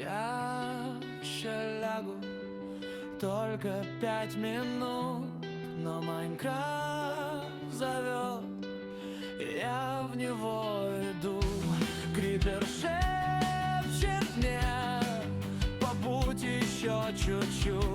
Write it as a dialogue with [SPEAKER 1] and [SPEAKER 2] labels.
[SPEAKER 1] Я еще лягу только 5 минут, но Майнкрафт зовет, и я в него иду. Крипер шепчет мне: побудь еще чуть-чуть.